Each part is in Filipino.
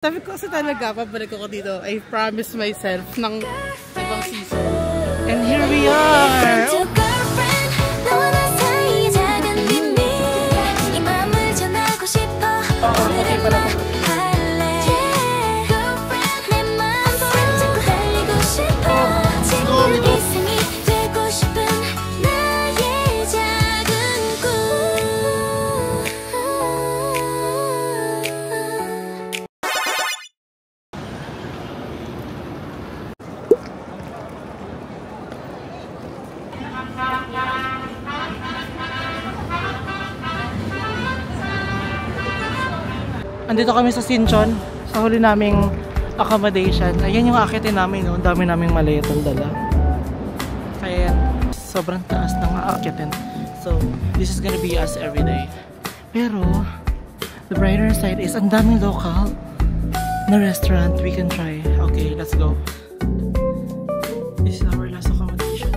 Sabi ko kasi talaga, pabalik ako dito. I promise myself ng ibang season. And here we are! Okay pala po. Andito kami sa Sinchon, sa huli naming accommodation. Ayan yung akitin namin, no? Ang dami naming malayatang dala. Kaya sobrang taas ng akitin. So, this is gonna be us every day. Pero, the brighter side is ang daming local na restaurant we can try. Okay, let's go. This is our last accommodation.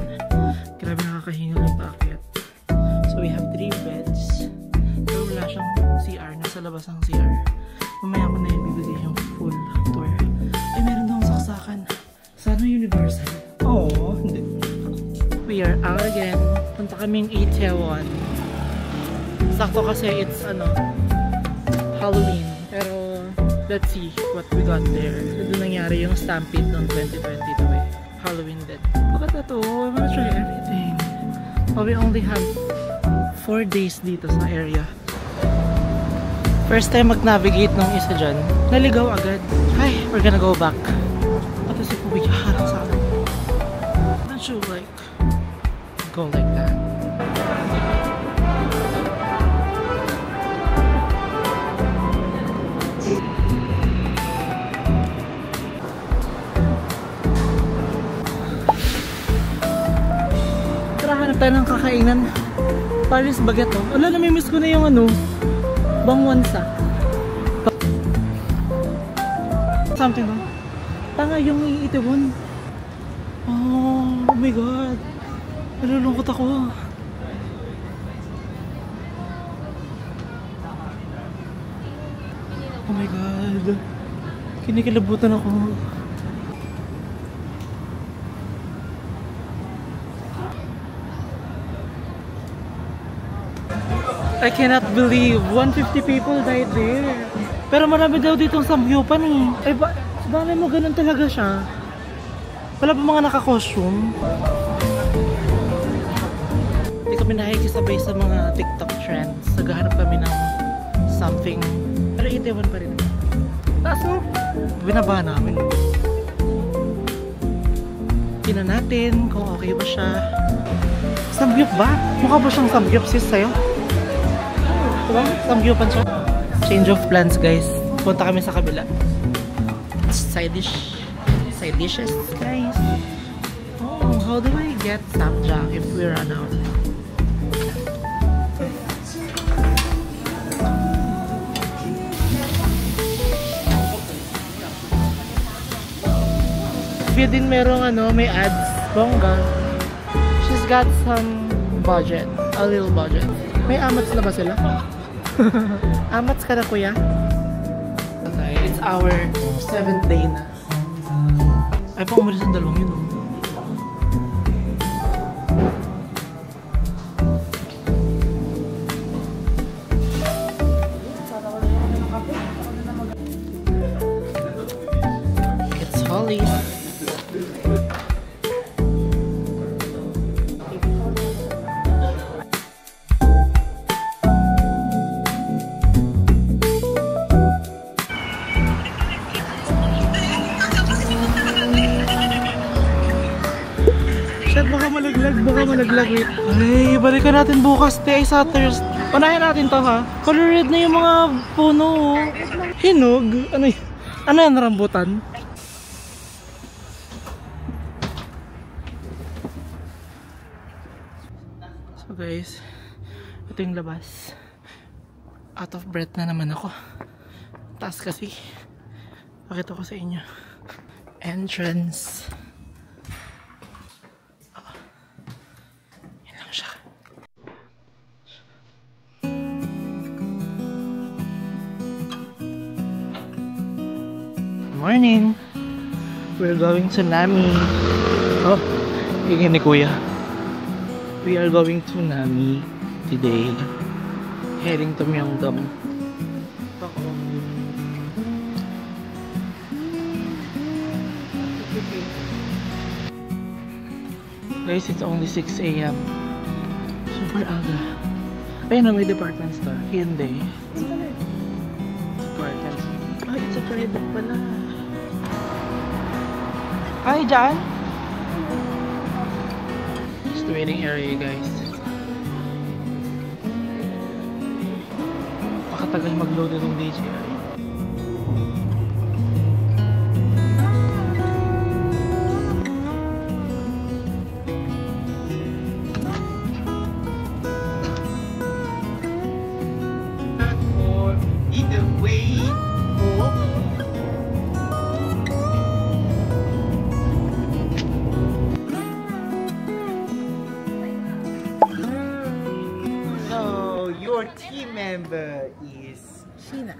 Grabe nakakahingal yung paakyat. So, we have 3 beds. Pero wala siyang CR. Nasa labas ang CR. Mamaya ko na yung bibigay yung full tour. Ay, meron daw saksakan. Sana universal. Oo, hindi. We are out again. Punta kaming Itaewon. Sakto kasi it's Halloween. Pero let's see what we got there. Doon nangyari yung stampede noong 2022 eh. Halloween din. Look at that, oh. I wanna try everything. But we only have 4 days dito sa area. First time mag-navigate nung isa dyan, naligaw agad. Ay, we're gonna go back. Pati si Pubi harang sa akin. Don't you like go like that? Tara, hanap tayo ng kakainan. Paris baguette, oh. Wala, namimiss ko na yung bangwansa. Something no? Tanga yung Itaewon. Oh my god. Nalulungkot ako. Oh my god. Kinikilabutan ako. I cannot believe 150 people died there. Pero marami daw ditong samgyupan eh. Ay ba, balay mo ganun talaga siya. Wala pa mga naka-costume. Hindi kami nakikisabay sa mga TikTok trends. Naghahanap kami ng something. Pero Itaewon pa rin. Taas mo. Binaba namin. Tingnan natin kung okay ba siya. Samgyup ba? Mukha ba siyang samgyup sis sa'yo? Diba? Samgyupan siya. Change of plans guys. Punta kami sa kabila. Side dish. Side dishes guys. Oh, how do I get samjang if we run out? If din merong may ads. Bongga. She's got some budget. A little budget. May amats na ba sila? Amats ka na kuya? Okay, it's our 7th day na. Ay pa umalis ang dalawang yun. It's Holly. Baka malaglag wait. Ay, balikan natin bukas. Ay, sa Thursday. Unahin natin to ha. Color red na yung mga puno. Hinog. Ano yan, rambutan? So guys, ito yung labas. Out of breath na naman ako. Taas kasi. Pakita ko sa inyo. Entrance. morning! We're going to Nami. Oh, hingin ni Kuya. We are going to Nami today. Heading to Myeongdong. Guys, it's only 6 AM. Super aga. Ayun na, may department store. Hyundai. Department store. Ay, it's a private pala. Hi, John! Just the waiting area, guys. Pakatagal mag-load ng DJI. Your team member is Sheena.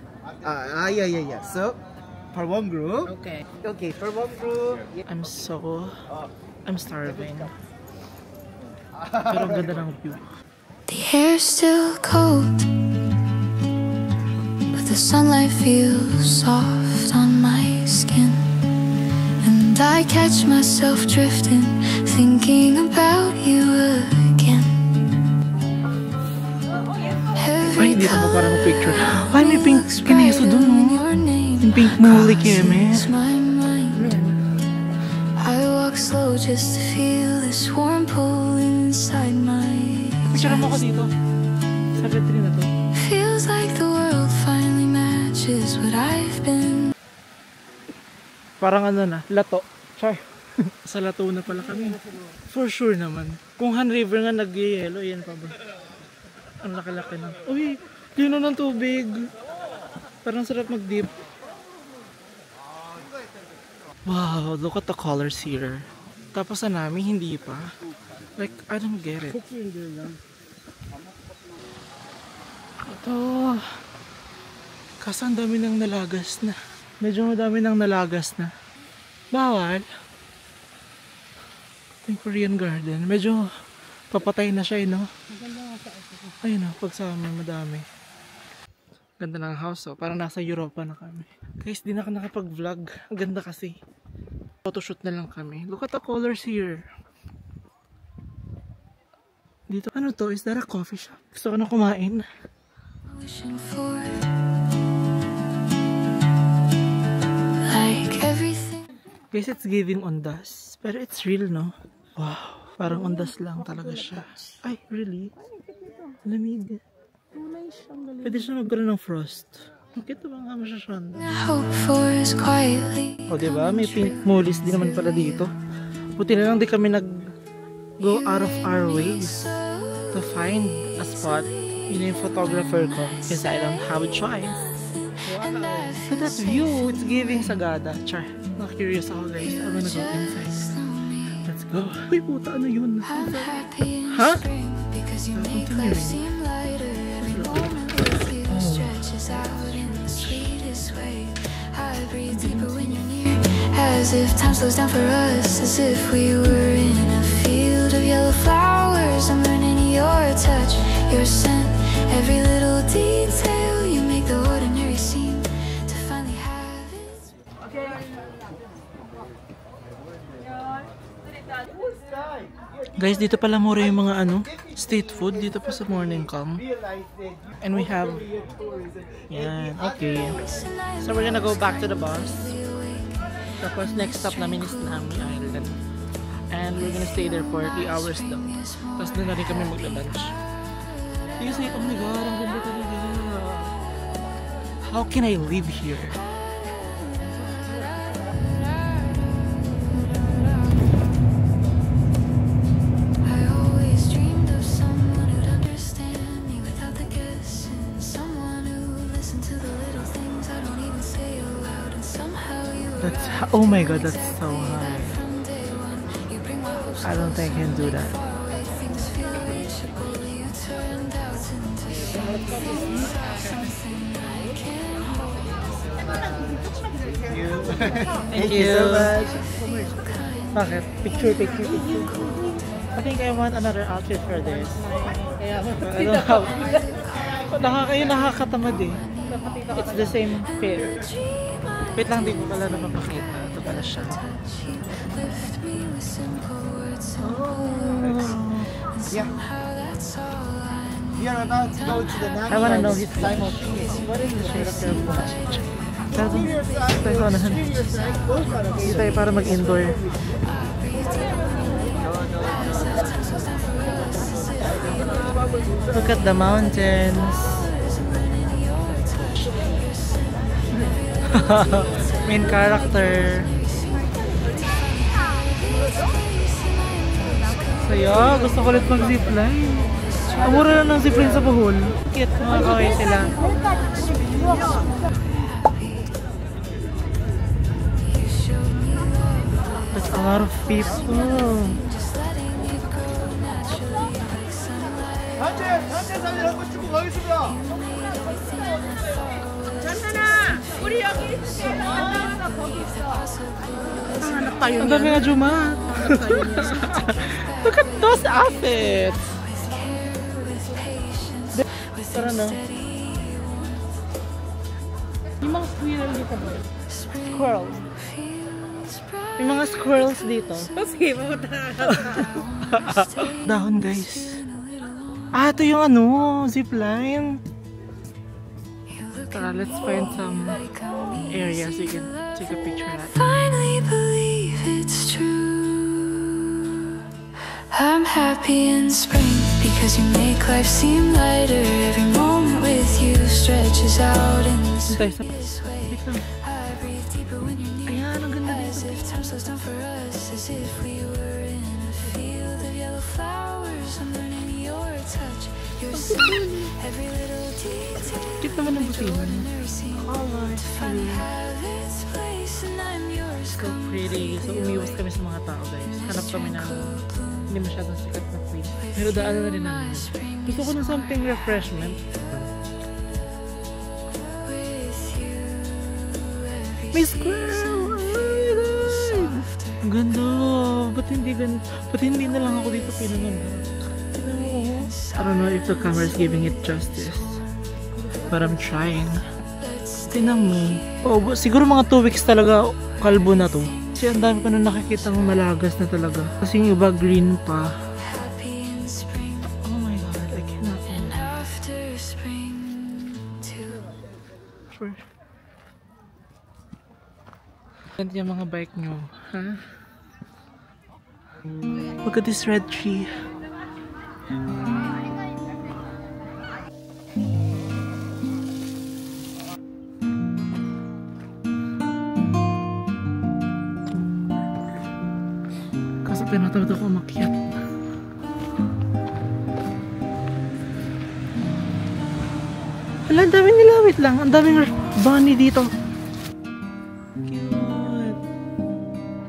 Yeah. So, for one group. Okay. Okay, for one group. I'm starving. Pero ang ganda ng view. The air's still cold, but the sunlight feels soft on my skin. And I catch myself drifting, thinking about you again. Ay, hindi mo parang picture. Ay, may pink kineso dun, no? Yung pink muli keme. I walk slow just to feel this warm pull inside my Picture mo ko dito. Sa vitrine na to. Feels like the world finally matches what I've been. Parang ano na, lato. Char. Sa lato na pala kami. For sure naman. Kung Han River nga nag-yelo, yan pa ba? Ang laki-laki na. Uy, lino ng tubig. Parang sarap mag-dip. Wow, look at the colors here. Tapos sa namin, hindi pa. Like, I don't get it. Ito. Kasi ang dami nang nalagas na. Medyo madami nang nalagas na. Bawal. Ito yung Korean garden. Medyo papatay na siya, no? Ayun na, pagsama madami. Ganda ng house, oh. Parang nasa Europa na kami. Guys, di na nakapag-vlog. Ang ganda kasi. Photoshoot na lang kami. Look at the colors here. Dito, ano to? Is that a coffee shop? Gusto ko na kumain. Wishing for like everything. Guys, it's giving ondas. Pero it's real, no? Wow. Parang ondas lang talaga siya. Ay, really? Lamig. Pwede siya magkaroon ng frost. Bakit ba nga masyasyon? Hope for is quietly. O diba? May pink molis din naman pala dito. Buti na lang di kami nag-go out of our ways to find a spot. Yun yung photographer ko. Because I don't have a choice. Wow. Look at that view. It's giving Sagada. Char. Na-curious ako, guys. I'm gonna go inside. Let's go. Uy, puta. Ano yun? Ha? Because you make life seem lighter. Every moment stretches out in the sweetest way. I breathe deeper when you're near, as if time slows down for us, as if we were in a field of yellow flowers. I'm learning your touch, your scent, every little detail. You make the ordinary seem to finally have its. Guys, dito pala mura yung mga street food dito pa sa Morning Calm. And we have yan, okay. So we're gonna go back to the bus. Tapos next stop namin is Nami Island. And we're gonna stay there for 3 hours daw. Tapos doon na rin kami magla-lunch. Kasi, oh my god, ang ganda talaga. How can I live here? Oh my god, that's so high. I don't think I can do that. Thank you so much. Bakit? Picture. I think I want another outfit for this. Nakakatamad eh. It's the same fit. Wait lang, di ko pala napapakita. Ito pala siya. Yeah. We are about to go to the I wanna know his simultaneous. What is the shade of your blush? Dito tayo para mag-indoor. Look at the mountains. Main character. Saya, gusto ko ulit mag-zipline. Ang mura lang ng zipline sa Bohol. Cute, mga kaway sila. That's a lot of people. 우리 여기 있을게요. 거기 있어. Ang dami nga Jumat. Look at those outfits. Tara na. Yung mga squirrel dito ba? Squirrels. Yung mga squirrels dito. Sige, mamunta na. Dahon guys. Ah, ito yung ano, zipline. Tara, let's find some areas you can take a picture at. Finally believe it's true. I'm happy in spring because you make life seem lighter. Every moment with you stretches out in this way. I breathe deeper when you're near. As if time slows down for us, as if we were in a field of yellow flowers. I'm learning your touch, your smell, every little detail. Cute naman ang butina. So pretty. So umiwas kami sa mga tao guys. Hanap kami ng hindi masyadong sikat na queen. Pero daanan na rin namin. Gusto ko ng something refreshment. May squirrel! Oh my God! Ang ganda! Ba't hindi na lang ako dito pinunod? I don't know if the camera is giving it justice. But I'm trying. Tingnan mo. Oh, siguro mga 2 weeks talaga kalbo na to. Kasi ang dami ko na nakikita ng malagas na talaga. Kasi yung iba green pa. Oh my God, I cannot. Sure. Ganda yung mga bike nyo. Huh? Look at this red tree. Kaso pinatawad ako umakyat. Wala, ang daming nilawit lang. Ang daming bunny dito. Cute.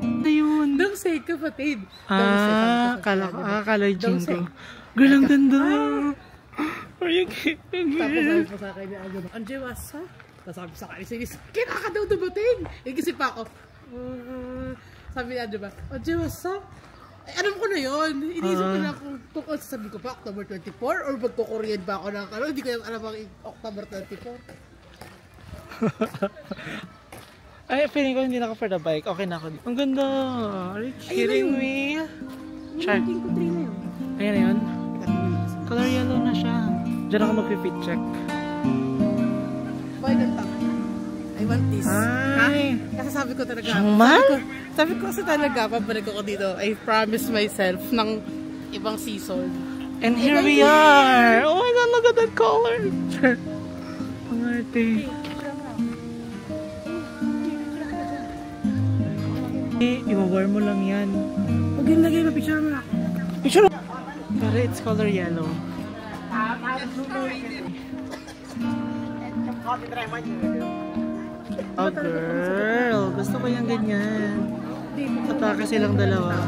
Ano yun? Dungsay, kapatid. Akala yung jingo. Girl, ang ganda. Are you kidding Tapos me? sabi pa sa akin ni Agam, Anjay, wasa? Tapos sabi sa akin, sige, kailangan ka daw dumating. Igisip pa ako. Sabi ni Anjay ba, Anjay, wasa? Ay, alam ko na yun. Iniisip ko na kung sabi ko pa, October 24 or magko-Korean ba ako ng hindi ko alam ang October 24. Ay, feeling ko hindi na ako for the bike. Okay na ako dito. Ang ganda. Are you kidding me? Check. Ayan na yun. Color yellow na siya. Diyan ako mag-fit check. Boy, ganda. I want this. Ay. Kasi sabi ko talaga. Siyang Sabi ko kasi talaga, pabalik ako dito. I promised myself ng ibang season. And here we are. Oh my God, look at that color. Ang arte. I-warm mo lang yan. Huwag yung lagay, mapicture mo ako. Picture. Pero it's color yellow. Oh girl, gusto ko yung ganyan. Atake silang dalawa.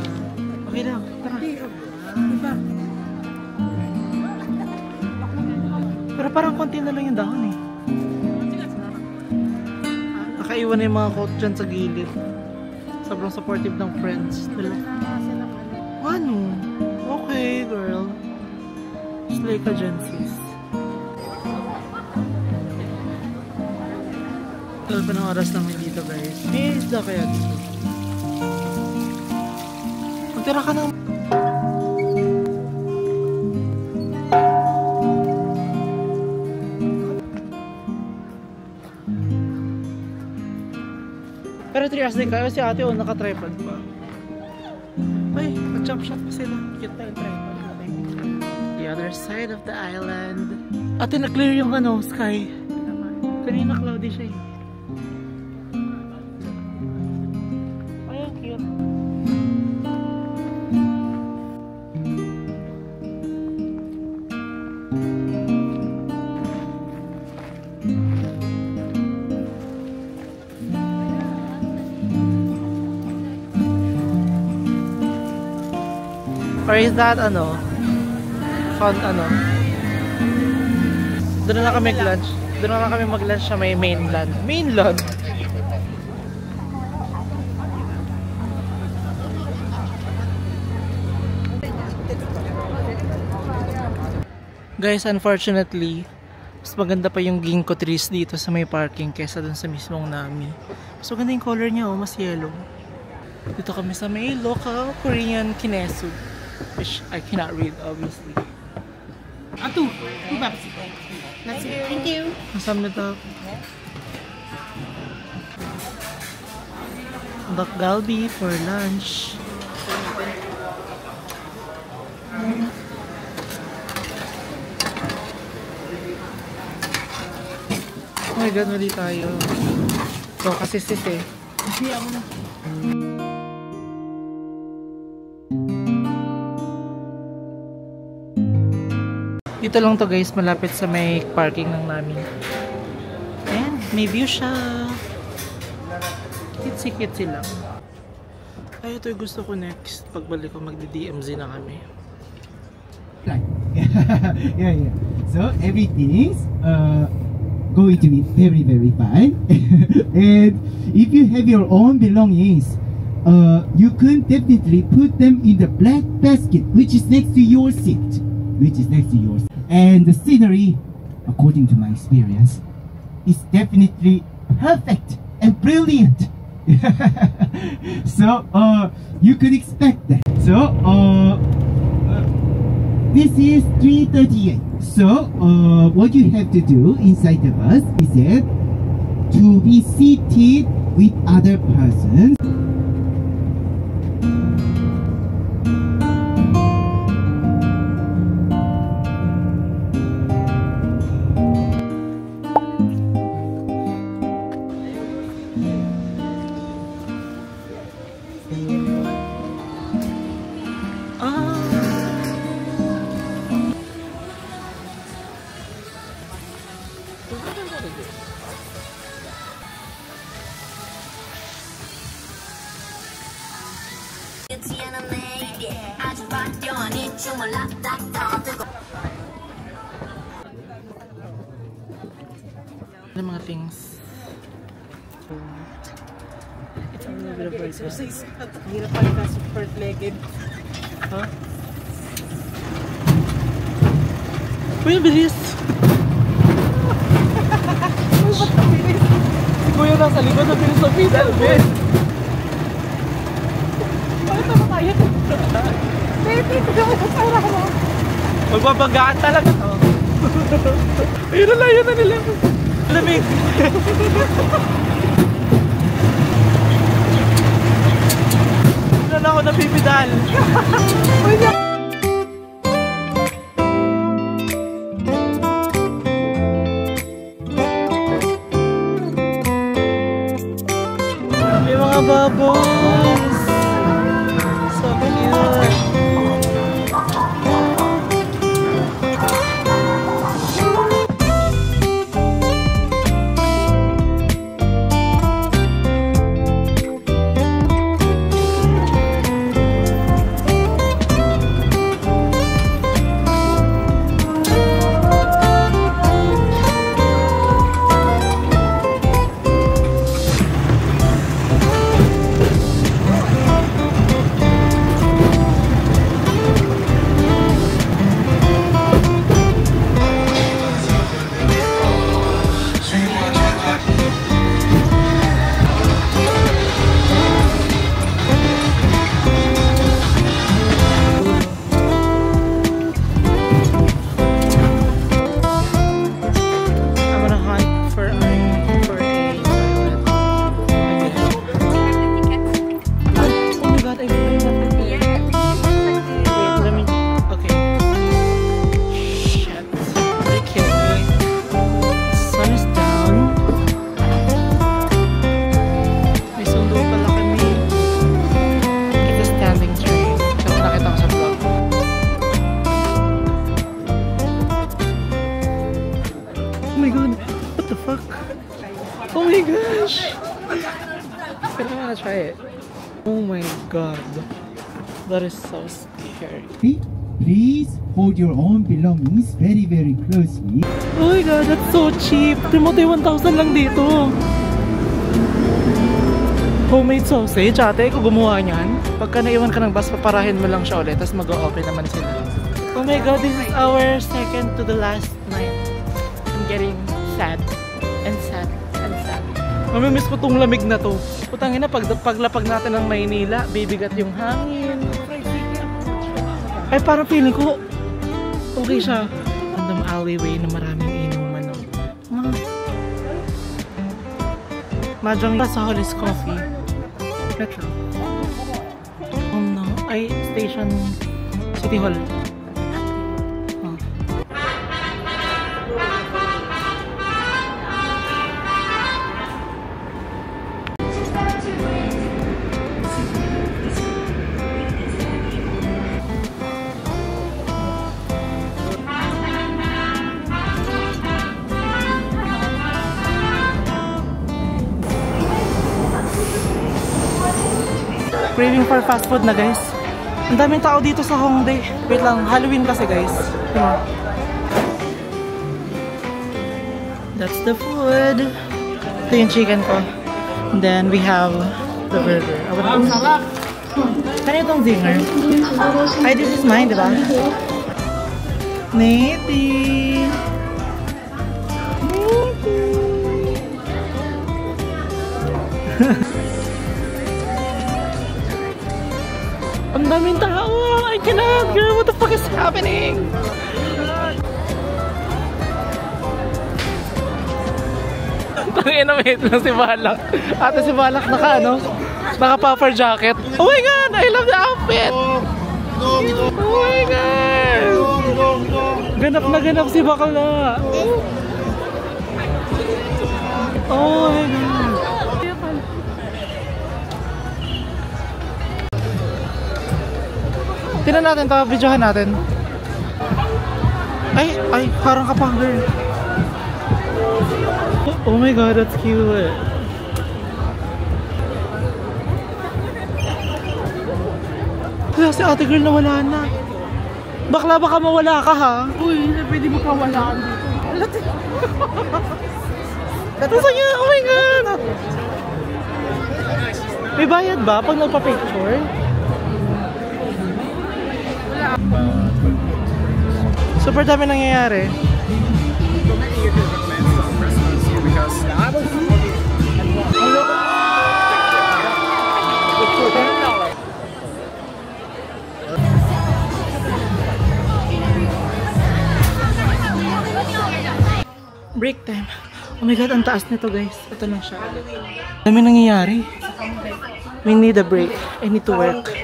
Okay lang, tara. Diba? Pero parang konti na lang yung dahon eh. nakaiwan na yung mga coat dyan sa gilid. Sobrang supportive ng friends. Ano? Okay, girl. Slay ka dyan, sis. Tagal pa ng oras naman dito, guys. May isda kaya dito. Magtira ka ng... Pero 3 hours din kayo. Si ate o naka-tripod pa. Ay, nag-jump shot pa sila. Cute na yung tripod. The other side of the island. Ate, na-clear yung ano, sky. Kanina cloudy siya eh. Ay, ang cute. Or is that ano? Found ano? Doon na kami mag-lunch. Doon na kami mag-lunch sa may mainland. Mainland! Guys, unfortunately, mas maganda pa yung ginkgo trees dito sa may parking kesa dun sa mismong Nami. Mas maganda yung color niya, oh, mas yellow. Dito kami sa may local Korean kinesu, which I cannot read, obviously. Two Pepsi. That's it. Thank you. Masamnita. Dak galbi for lunch. Oh my god, mali tayo. So, kasi sis eh. Hindi ako na. Dito lang to guys, malapit sa may parking ng namin. And may view siya. Kitsi-kitsi lang. Ay, ito yung gusto ko next. Pagbalik ko, magdi-DMZ na kami. Yeah. So everything's going to be very, very fine. And if you have your own belongings, you can definitely put them in the black basket, which is next to your seat. And the scenery, according to my experience, is definitely perfect and brilliant. So you could expect that. So this is 3:38. So what you have to do inside the bus is that to be seated with other persons. Ano mga things? It's a little bit of exercise. Hirap pala na super-legged. Ha? Kuya, bilis! Ba't ang bilis? Si Kuya nasa likod, ang bilis sa pedal, Ben! Bakit naman tayo? Baby, para mo. Magbabagaan talaga to. Ayun na lang, yun na nila. Lamig! Wala na ako napipidal. May mga baboys. So cute. I wanna try it. Oh my god. That is so scary. Please hold your own belongings very, very closely. Oh my god, that's so cheap. Timothy, 1,000 lang dito. Homemade sausage. Ate, kung gumawa niyan, pagka naiwan ka ng bus, paparahin mo lang siya ulit, tapos mag-o-open naman sila. Oh my god, this is our second to the last night. I'm getting sad. And sad. And sad. Mamimiss ko tong lamig na to. Putangin na, paglapag natin ng Maynila, bibigat yung hangin. Ay, parang feeling ko, okay siya. Random alleyway na maraming inuman. Mahjong sa Hollis Coffee. Metro. Oh no. Ay, station. City Hall. Oh. Craving for fast food na guys. Ang daming tao dito sa Hongdae. Wait lang, Halloween kasi guys. That's the food. Ito yung chicken ko. And then we have the burger. Ang sarap! Kaya itong zinger. Ay, this is mine, diba? Nati! Ang daming tao! I cannot! Girl, what the fuck is happening? Tangina, wait lang si Balak. Ate si Balak naka puffer jacket. Oh my god! I love the outfit! Oh my god! Ganap na ganap si Bakla! Oh my god! Tingnan natin to, videohan natin. Ay, parang kapang girl. Oh my god, that's cute. Kaya si ate girl nawala na. Bakla, baka mawala ka ha? Uy, pwede mo kawalaan dito. Gusto niya, oh my god. May bayad ba pag nagpa-picture? Super dami nangyayari. Break time. Oh my god, ang taas nito guys. Ito lang siya. Dami nangyayari. We need a break. I need to work.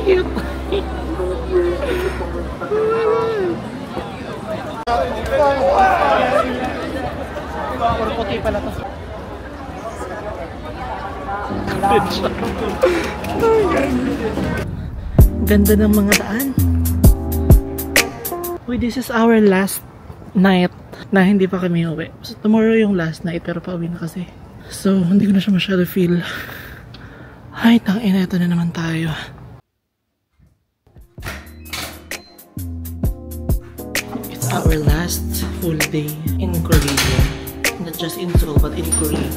Cute. Puro puti pala to. Ganda ng mga daan. Uy, this is our last night na hindi pa kami uwi. So, tomorrow yung last night pero pauwi na kasi. So, hindi ko na siya masyado feel. Ay, tangina, ito na naman tayo. It's our last full day in Korea. Not just in Seoul, but in Korea.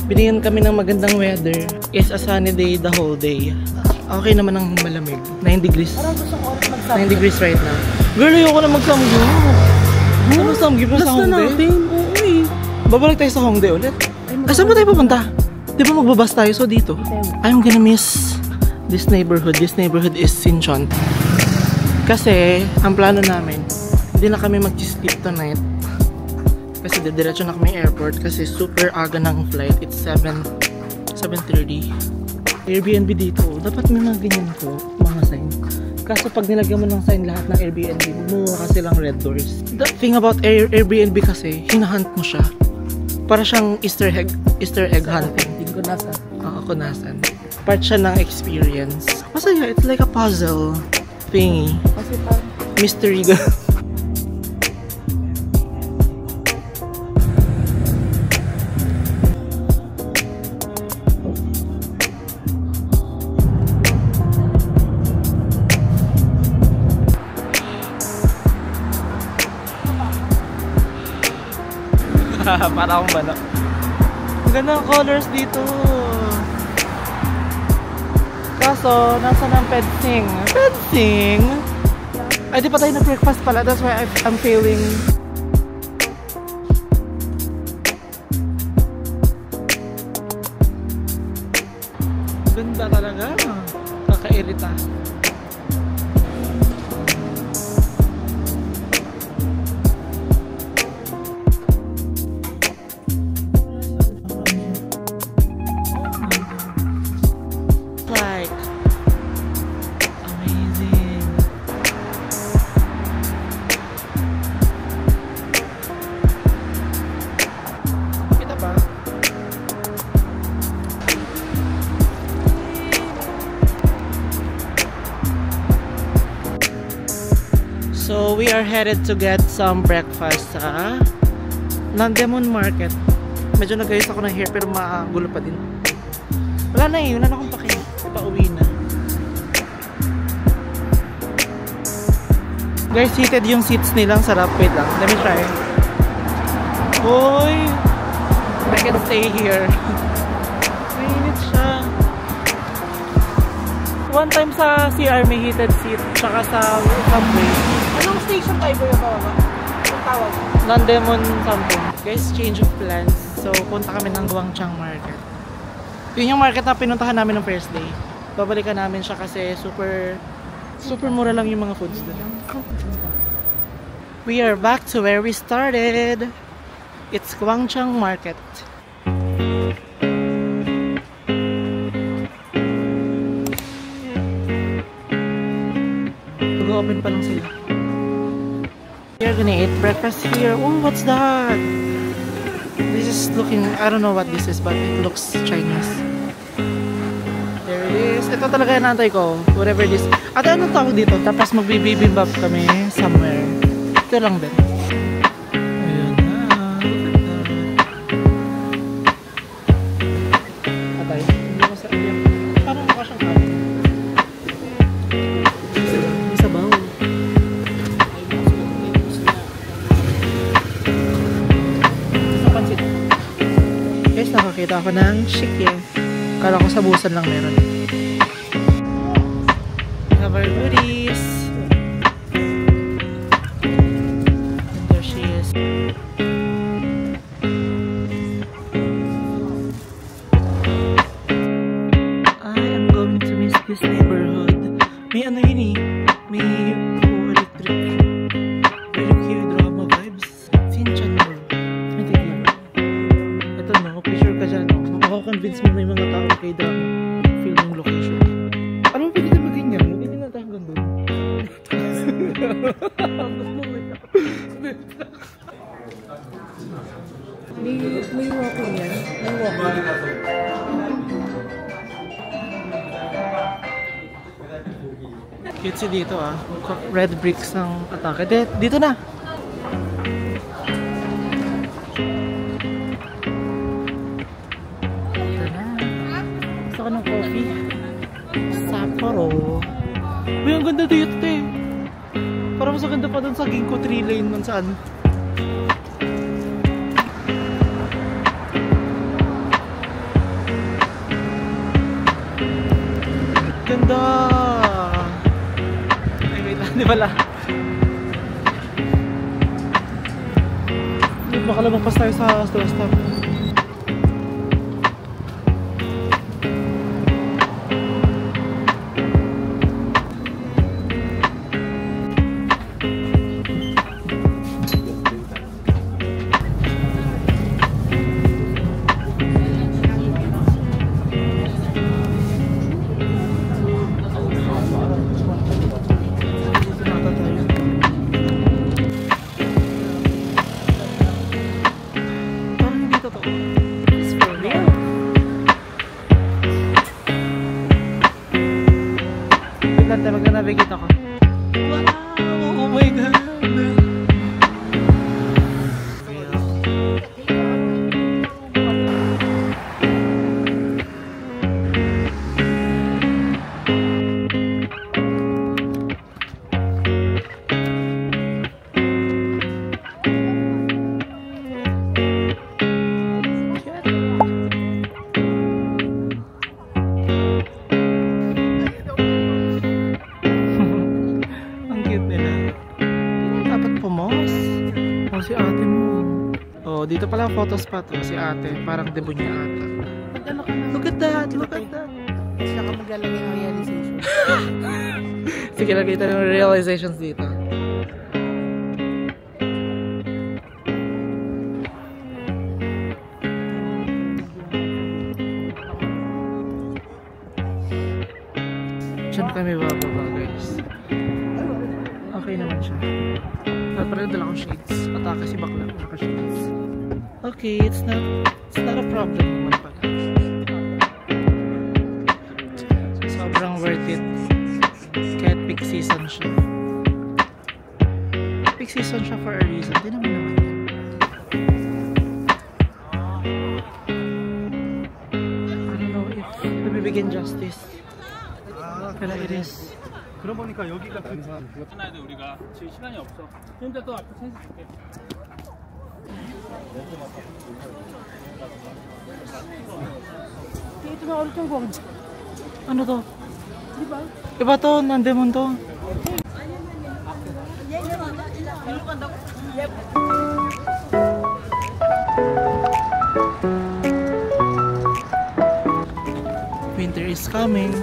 Binigyan kami ng magandang weather. It's a sunny day the whole day. Okay naman ang malamig. 9 degrees. 9 degrees right now. Girl, ayoko na magsamgyup. Ano samgyup na sa Hongdae? Babalik tayo sa Hongdae ulit. Saan ba tayo pupunta? Di ba magbabas tayo? So dito. I'm gonna miss this neighborhood. This neighborhood is Sinchon. Kasi, ang plano namin, hindi na kami mag-sleep tonight. Kasi diretso na kami airport. Kasi super aga ng flight. It's 7:30. Airbnb dito. Dapat may mga ganyan ko. Mga sign. Kaso pag nilagyan mo ng sign lahat ng Airbnb, bumuha silang red doors. The thing about Airbnb kasi, hinahunt mo siya. Para siyang Easter egg hunting. Hindi ko nasa. Oo, kunasan. Part siya ng experience. Masaya, it's like a puzzle thingy. Kasi parang Mystery girl. Para akong bala. Ang ganda ng colors dito. Kaso, nasa ng fencing. Fencing? Ay, di pa tayo na-breakfast pala. That's why I'm feeling... Ganda talaga. Kakairita. So we are headed to get some breakfast sa Nandemon Market. Medyo nagayos ako ng hair pero magulo pa din. Wala na eh, wala na akong paki. Pauwi na. Guys, seated yung seats nilang sarap. Wait lang, let me try. Uy! I can stay here. Mainit siya. One time sa CR may heated seat, tsaka sa subway. anong station tayo ba yung baba? Ang tawag? Nandemon something. Guys, change of plans. So, punta kami ng Guangchang Market. Yun yung market na pinuntahan namin ng first day. Babalikan namin siya kasi super mura lang yung mga foods doon. We are back to where we started. It's Guangchang Market. Mag-open pa lang sila. We're gonna eat breakfast here. Oh, what's that? This is looking, I don't know what this is, but it looks Chinese. There it is. Ito talaga yung nantay ko. Whatever this. At anong tawag dito? Tapos magbibibimbap kami somewhere. Ito lang din. Ayun na. Atay. Hindi masarap yan. Parang mukha siyang kanin. May sabaw. Guys, nakakita ako ng shiki. Kala ko sa busan lang meron. We have our goodies. And there she is. I am going to miss this neighborhood. May ano yun eh. May electric. Very cute drama vibes. Sinchan mo. Picture ka dyan, no? Makakonvince mo may mga tao kay the filming location. Ano pwede na maging yan? Hindi din natin hanggang doon. May walking yan. May walking. Cute dito ah. Red bricks ng atake. Dito na! Ng coffee. Sapporo. Uy, ang ganda dito eh. Parang mas ganda pa dun sa Ginkgo 3 lane nun saan. Ganda! Ay, wait lang. Di pala. Baka lumagpas tayo sa stop. It's for real. Wait lang tayo, mag-navigate ako. Wow! Oh my God! Si ate mo. Oh, dito pala photo spot. Oh, si ate. Parang debut niya ata. Look at that. Look at that. Saka maglalagay ng realization. Sige, lagay tayo ng realizations dito. Diyan kami bababa, guys. Okay naman siya. Parang dala akong shades. Atake si bakla. Naka-shades. Okay, it's not a problem naman pala. Sobrang worth it. Kahit peak season siya. Peak season siya for a reason. Di naman yan. I don't know if nabibigyan justice. Pero it is. 그러고 보니까 여기가 괜찮아야 돼. 우리가 지금 시간이 없어. 좀 이따 또 앞에 센스 줄게. Ito na ulit yung gong. Ano to? Diba? Iba to, nandemon to. Winter is coming.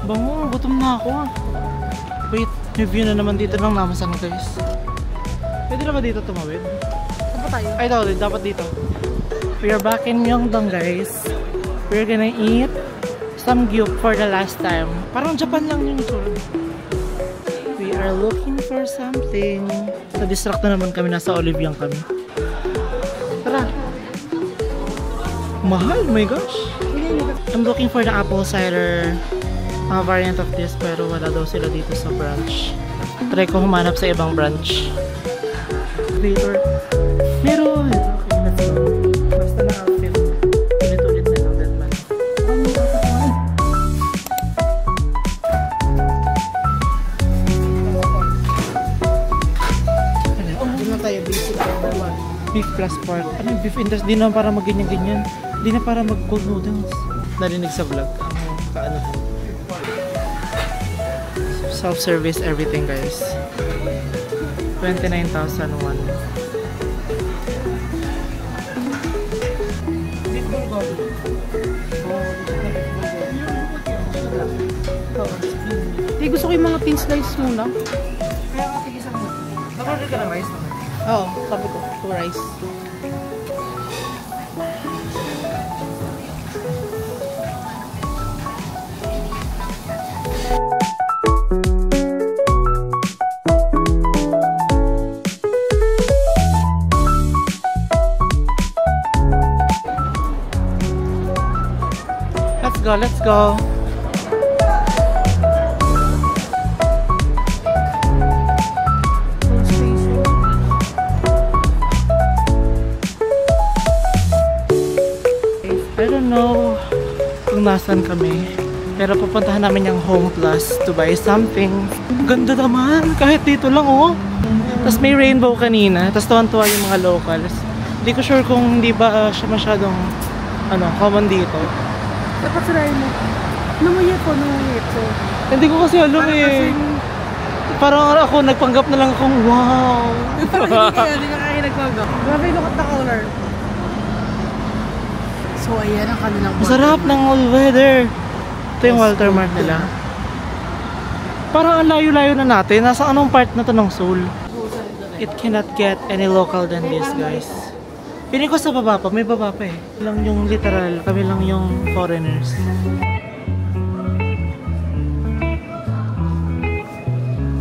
Bango, gutom na ako. Wait, may view na naman dito ng Namasan, guys. Pwede na ba dito tumawid? Saan pa tayo? Ay, dapat dito. We are back in Myeongdong, guys. We're gonna eat samgyup for the last time. Parang Japan lang yung tour. We are looking for something. Na-distract na naman kami. Nasa Oliviang kami. Tara. Mahal, oh my gosh. I'm looking for the apple cider variant of this, pero wala daw sila dito sa branch. Try ko humanap sa ibang branch. Later. Meron! Okay, let's go. Basta na outfit. Ulit-ulit na lang din man. Hindi na tayo basic number 1. Beef plus pork. Ano yung beef interest? Di na para mag-ganyan-ganyan. Di na para mag-cold noodles. Narinig sa vlog. Kaano? Self-service everything, guys. 29,001. Hindi, gusto ko yung mga thin slice muna. Kaya nga tigisa mo. Nag-order ka ng rice naman? Oo, sabi ko, 2 rice. Let's go. I don't know kung nasan kami, pero pupuntahan namin yung Home Plus to buy something. Ganda naman, kahit dito lang oh. Tapos may rainbow kanina, tapos tuwan-tuwa yung mga locals. Hindi ko sure kung hindi ba siya masyadong common dito. Dapat sirahin mo. Namuyet ko. Hindi ko kasi alam eh. Parang ako, nagpanggap na lang akong wow. Hindi ka kaya nagpanggap. Grabe, look at the color. So, ayan ang kanilang Masarap ng all weather. Ito yung watermark nila. Parang ang layo-layo na natin. Nasa anong part na to ng Seoul? It cannot get any local than this, guys. Piling ko sa baba pa, may baba pa eh. Lang yung literal, kami lang yung foreigners.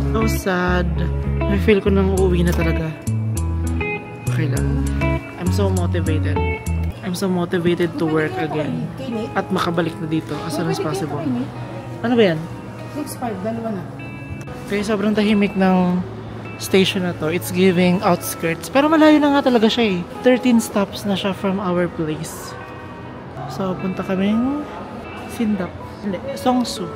So sad. I feel ko nang uuwi na talaga. Okay lang. I'm so motivated. I'm so motivated to work again. At makabalik na dito as soon as possible. Ano ba yan? 6-5, dalawa na. Kaya sobrang tahimik ng station na to. It's giving outskirts. Pero malayo na nga talaga siya eh. 13 stops na siya from our place. So, punta kaming Sindap. Hindi, Songsu.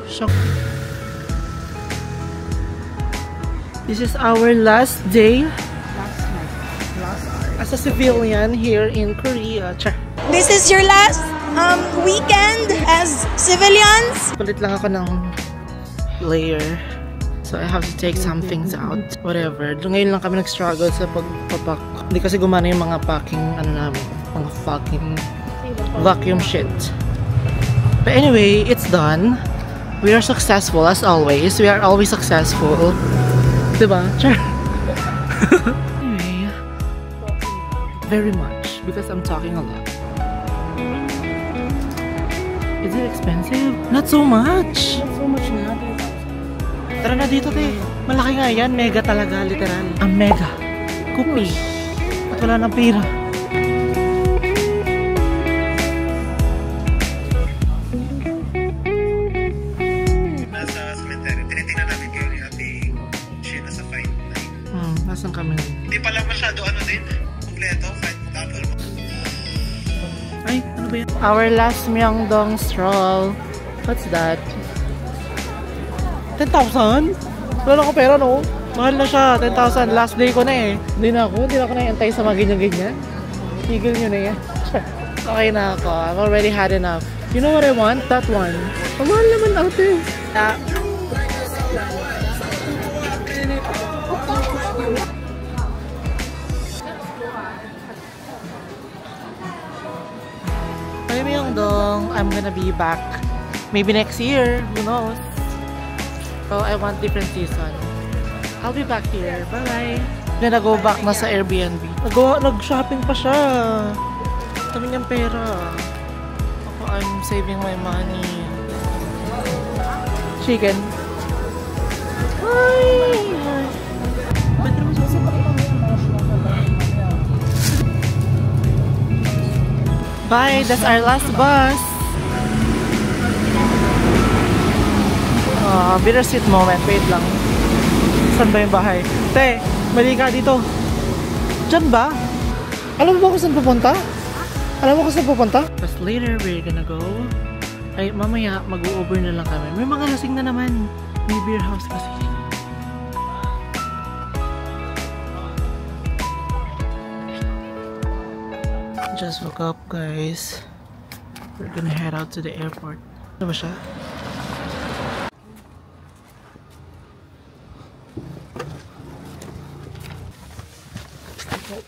This is our last day as a civilian here in Korea. Char. This is your last weekend as civilians? Palit lang ako ng layer. So I have to take some things out. Whatever. Ngayon lang kami nag-struggle sa pagpapak. Hindi kasi gumana yung mga packing, namin. Mga fucking vacuum shit. But anyway, it's done. We are successful as always. We are always successful. Diba? Sure. Anyway, very much because I'm talking a lot. Is it expensive? Not so much. So much na. Tara na dito, te. Malaki nga yan. Mega talaga, literal. Ang mega. Kupi. At wala ng pira. Nasa cemetery. Tinitingnan namin kayo ni Ate Shea nasa fine line. Nasaan kami? Hindi pala masyado din. Kompleto, fine double. Ay, ano ba yan? Our last Myeongdong stroll. What's that? 10,000? Wala ko pera, no? Mahal na siya. 10,000. Last day ko na eh. Hindi na ako na-antay sa mga ganyan-ganyan. Tigil nyo na yan. Okay na ako. I've already had enough. You know what I want? That one. Ang mahal naman ate. Ay, Myeongdong. I'm gonna be back. Maybe next year. Who knows? So, I want different season. I'll be back here. Bye-bye. Then, go back na sa Airbnb. Nag-shopping pa siya. Dami niyang pera. Ako, I'm saving my money. Chicken. Hi! Bye! That's our last bus. Bittersweet moment. Wait lang. Saan ba yung bahay? Te, mali ka dito. Diyan ba? Alam mo ba kung saan pupunta? Alam mo kung saan pupunta? But later, we're gonna go. Ay, mamaya, mag-u-Uber na lang kami. May mga lasing na naman. May beer house kasi. Just woke up, guys. We're gonna head out to the airport. Ano ba siya?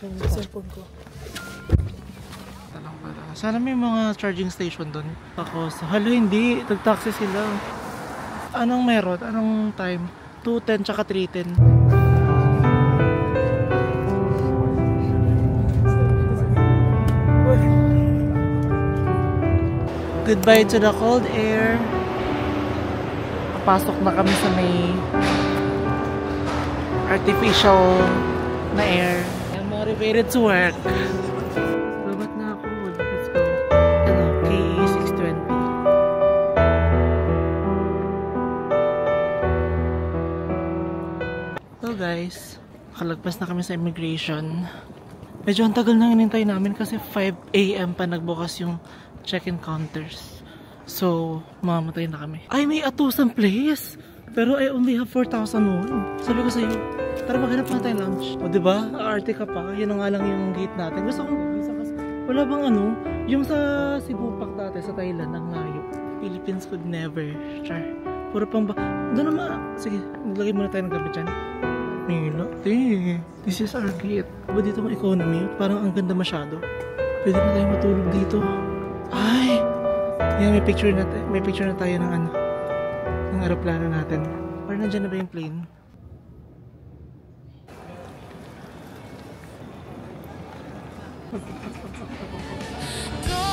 Cellphone ko. Sana may mga charging station doon. Tapos, hala hindi. Nag-taxi sila. Anong meron? Anong time? 2:10 tsaka 3:10. Goodbye to the cold air. Papasok na kami sa may artificial na air. I'm motivated to work. Babat na ako. Let's go. Ano, KE 620. So guys, nakalagpas na kami sa immigration. Medyo ang tagal na hinintay namin kasi 5 AM pa nagbukas yung check-in counters. So, mamamatay na kami. Ay, may Atusan place! Pero I only have 4,000 won. Sabi ko sa'yo, tara maghanap na tayong lunch. O diba? Aarte ka pa. Yun nga lang yung gate natin. Gusto kong, wala bang ano? Yung sa Cebu Park dati, sa Thailand, ang layo. Philippines could never. Char. Puro pang ba? Doon naman. Sige, maglagay muna tayo ng gabi dyan. Nila. This is our gate. Diba dito ang economy? Parang ang ganda masyado. Pwede na tayo matulog dito. Ay! Yan, may picture na tayo ng ano, ng aeroplano natin. Or nandiyan na ba yung plane? Go